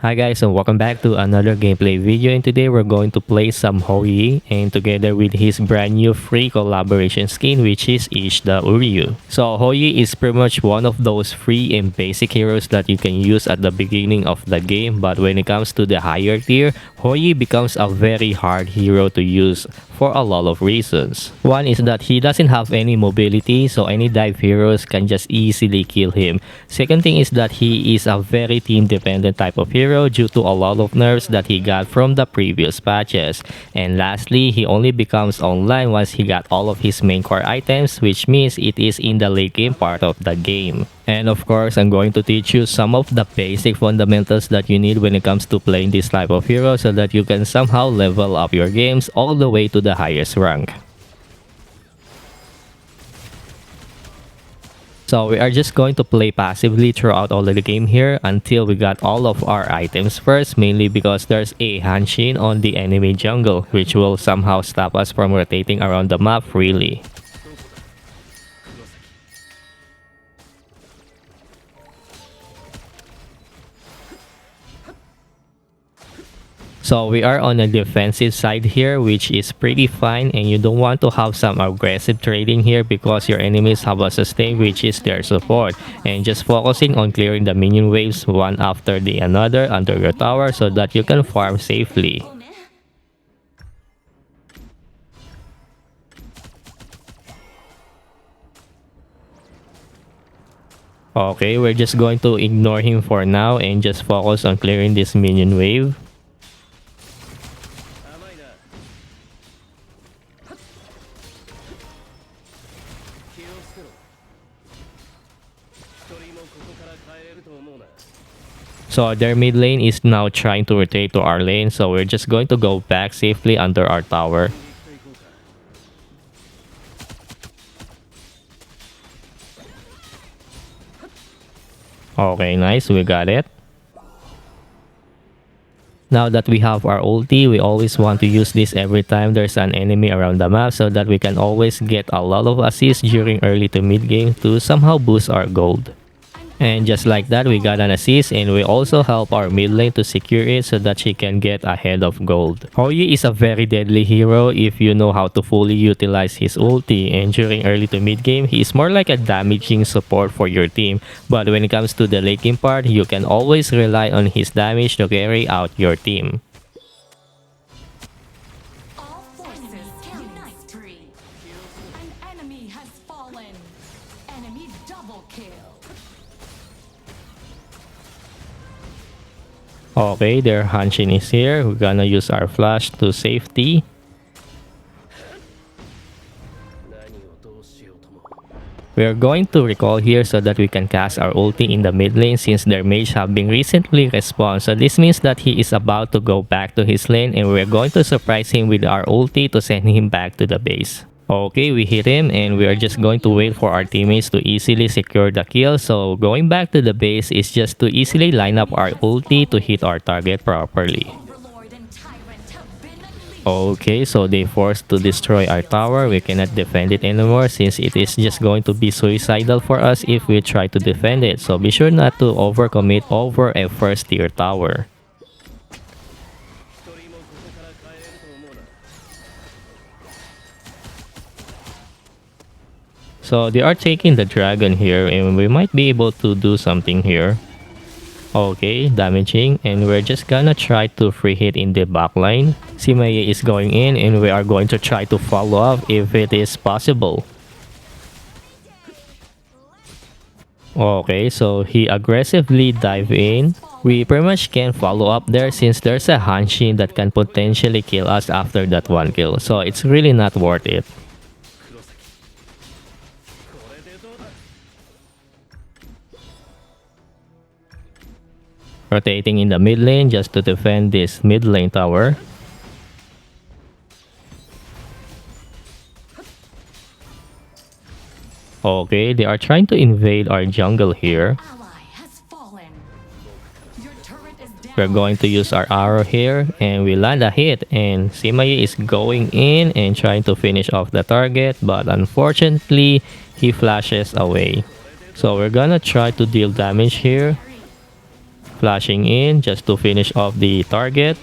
Hi guys and welcome back to another gameplay video, and today we're going to play some Hou and together with his brand new free collaboration skin, which is Ishida Uryu. So Hou is pretty much one of those free and basic heroes that you can use at the beginning of the game, but when it comes to the higher tier, Hou becomes a very hard hero to use for a lot of reasons. One is that he doesn't have any mobility, so any dive heroes can just easily kill him. Second thing is that he is a very team dependent type of hero due to a lot of nerfs that he got from the previous patches. And lastly, he only becomes online once he got all of his main core items, which means it is in the late game part of the game. And of course, I'm going to teach you some of the basic fundamentals that you need when it comes to playing this type of hero so that you can somehow level up your games all the way to the highest rank. So we are just going to play passively throughout all of the game here until we got all of our items first, mainly because there's a Hanshin on the enemy jungle, which will somehow stop us from rotating around the map freely. So we are on a defensive side here, which is pretty fine, and you don't want to have some aggressive trading here because your enemies have a sustain, which is their support, and just focusing on clearing the minion waves one after the another under your tower so that you can farm safely. Okay, we're just going to ignore him for now and just focus on clearing this minion wave. So their mid lane is now trying to rotate to our lane, so we're just going to go back safely under our tower. Okay, nice, we got it. Now that we have our ulti, we always want to use this every time there's an enemy around the map so that we can always get a lot of assists during early to mid game to somehow boost our gold. And just like that, we got an assist, and we also help our mid lane to secure it so that she can get ahead of gold. Hou is a very deadly hero if you know how to fully utilize his ulti, and during early to mid game, he is more like a damaging support for your team. But when it comes to the late game part, you can always rely on his damage to carry out your team. Okay, their Hanshin is here. We're gonna use our flash to safety. We are going to recall here so that we can cast our ulti in the mid lane since their mage have been recently respawned. So this means that he is about to go back to his lane, and we're going to surprise him with our ulti to send him back to the base. Okay, we hit him, and we are just going to wait for our teammates to easily secure the kill. So going back to the base is just to easily line up our ulti to hit our target properly. Okay, so they forced to destroy our tower. We cannot defend it anymore since it is just going to be suicidal for us if we try to defend it. So be sure not to overcommit over a first tier tower. So they are taking the dragon here, and we might be able to do something here. Okay, damaging, and we're just gonna try to free hit in the backline. Simaye is going in, and we are going to try to follow up if it is possible. Okay, so he aggressively dive in. We pretty much can follow up there since there's a Hanshin that can potentially kill us after that one kill, so it's really not worth it. Rotating in the mid lane just to defend this mid lane tower. Okay, they are trying to invade our jungle here. We're going to use our arrow here, and we land a hit, and Simaye is going in and trying to finish off the target, but unfortunately he flashes away. So we're gonna try to deal damage here. flashing in just to finish off the target.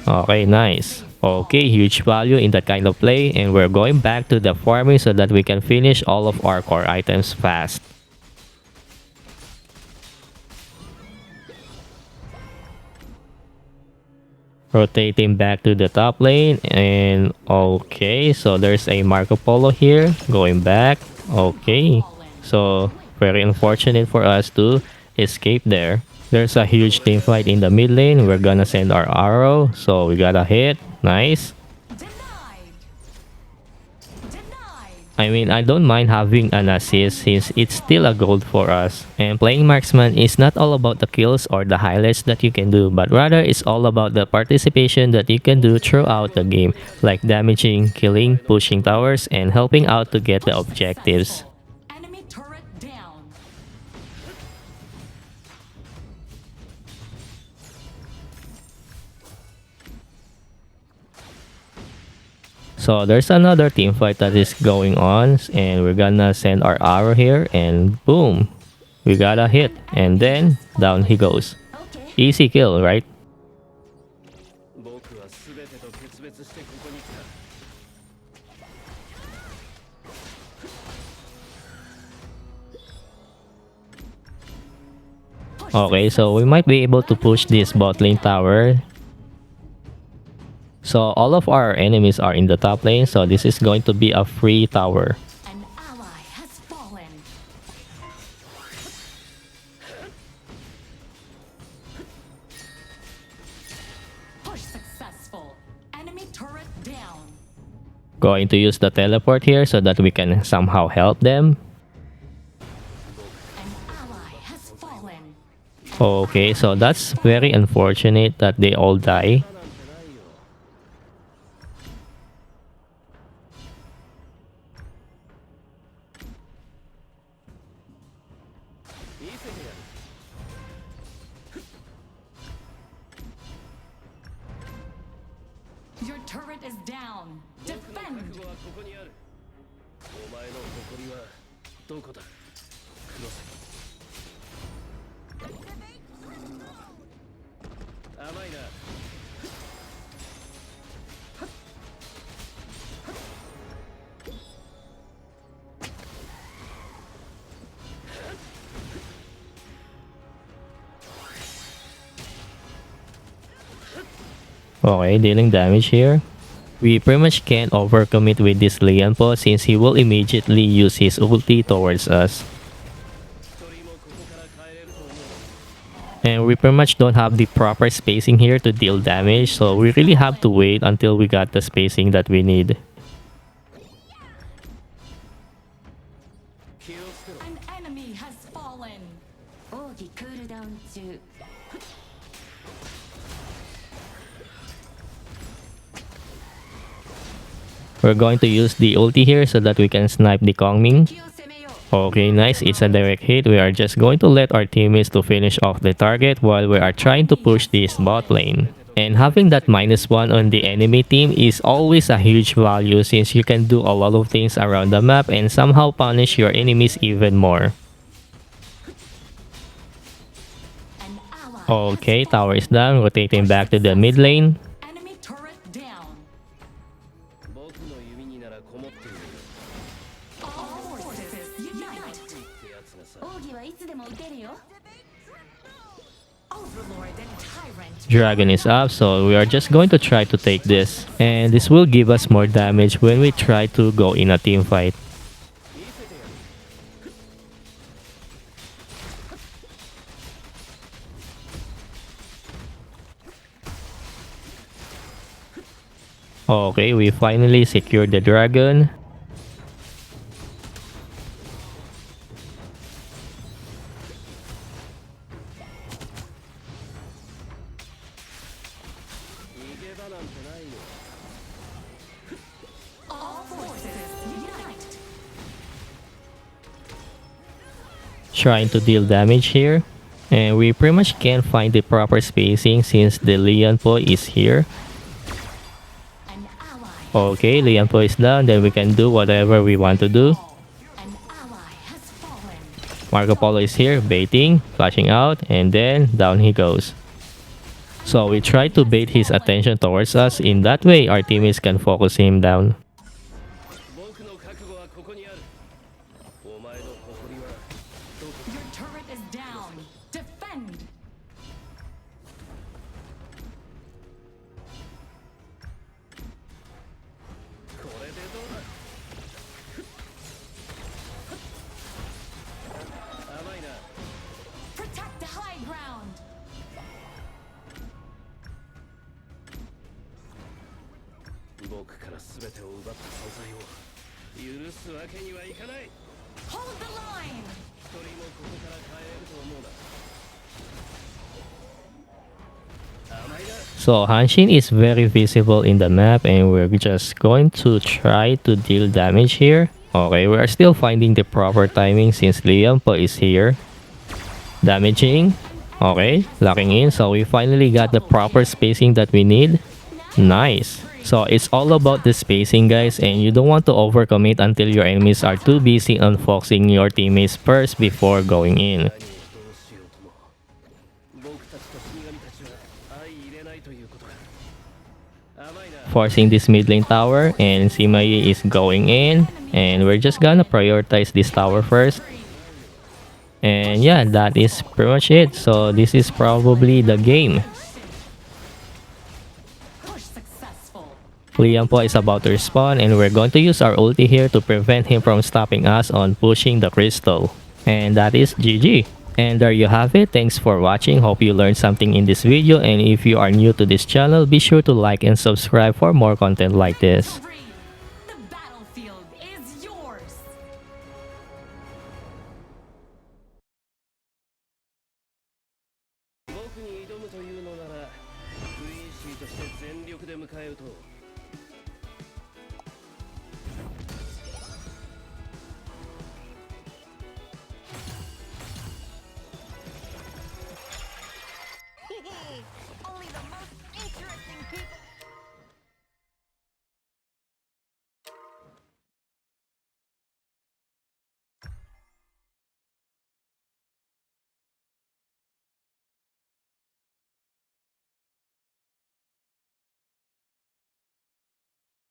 Okay, nice. Okay, huge value in that kind of play, and we're going back to the farming so that we can finish all of our core items fast. Rotating back to the top lane, and okay, so there's a Marco Polo here going back. Okay, so very unfortunate for us to escape there. There's a huge team fight in the mid lane. We're gonna send our arrow, so we got a hit. Nice. I mean, I don't mind having an assist since it's still a gold for us. And playing marksman is not all about the kills or the highlights that you can do, but rather it's all about the participation that you can do throughout the game, like damaging, killing, pushing towers, and helping out to get the objectives. Enemy turret down. So there's another team fight that is going on, and we're gonna send our arrow here, and boom, we got a hit, and then down he goes. Okay. Easy kill, right? 僕は全てと決別してここに来た。 Okay, so we might be able to push this bot lane tower. So all of our enemies are in the top lane, so this is going to be a free tower. An ally has fallen. Push successful. Enemy turret down. Going to use the teleport here so that we can somehow help them. An ally has fallen. Okay, so that's very unfortunate that they all die. Your turret is down. Defend. 覚悟はここにある。お前の誇りはどこだ？黒崎。甘いな。 Okay, dealing damage here. We pretty much can't overcommit with this Lian Po since he will immediately use his ulti towards us. 一人もここから帰れると思う。 And we pretty much don't have the proper spacing here to deal damage, so we really have to wait until we got the spacing that we need. 気をつけろ。 An enemy has fallen. 奥義クールダウン中 We're going to use the ulti here so that we can snipe the Kongming. 気を攻めよう Okay, nice. It's a direct hit. We are just going to let our teammates to finish off the target while we are trying to push this bot lane. And having that -1 on the enemy team is always a huge value since you can do a lot of things around the map and somehow punish your enemies even more. An ally. Okay, tower is down. Rotating back to the mid lane. Enemy turret down. 僕の弓にならこもっている。 All forces unite. ってやつがさ。奥義はいつでも撃てるよ Overlord and tyrant. Dragon is up, so we are just going to try to take this. And this will give us more damage when we try to go in a team fight. Okay, we finally secured the dragon. All forces unite. Trying to deal damage here. And we pretty much can't find the proper spacing since the Lian Po is here. An ally. Okay, Lian Po is down, then we can do whatever we want to do. An ally has fallen. Marco Polo is here, baiting, flashing out, and then down he goes. So we try to bait his attention towards us. In that way, our teammates can focus him down. 僕の覚悟はここにある。お前の誇りはどこ Your turret is down. Defend. これでどうだ。甘いな。 Protect the high ground. 僕から全てを奪った存在を許すわけにはいかない。 Hold the line. 一人もここから帰れると思うな。甘いな。 So Hanshin is very visible in the map and we're just going to try to deal damage here. Okay, we are still finding the proper timing since Liam Po is here. Damaging. Okay, locking in. So we finally got the proper spacing that we need. Nice. So it's all about the spacing, guys, and you don't want to overcommit until your enemies are too busy on focusing your teammates first before going in. 何をどうしようとも僕たちと死神たちは相入れないということか。甘いな。 Forcing this mid lane tower, and Simayi is going in, and we're just gonna prioritize this tower first. And yeah, that is pretty much it. So this is probably the game. Push successful. Liam Po is about to respawn, and we're going to use our ulti here to prevent him from stopping us on pushing the crystal. And that is GG. And there you have it. Thanks for watching. Hope you learned something in this video, and if you are new to this channel, be sure to like and subscribe for more content like this. Three. The battlefield is yours. 僕に挑むというのならクイーンシーとして全力で迎え撃とう。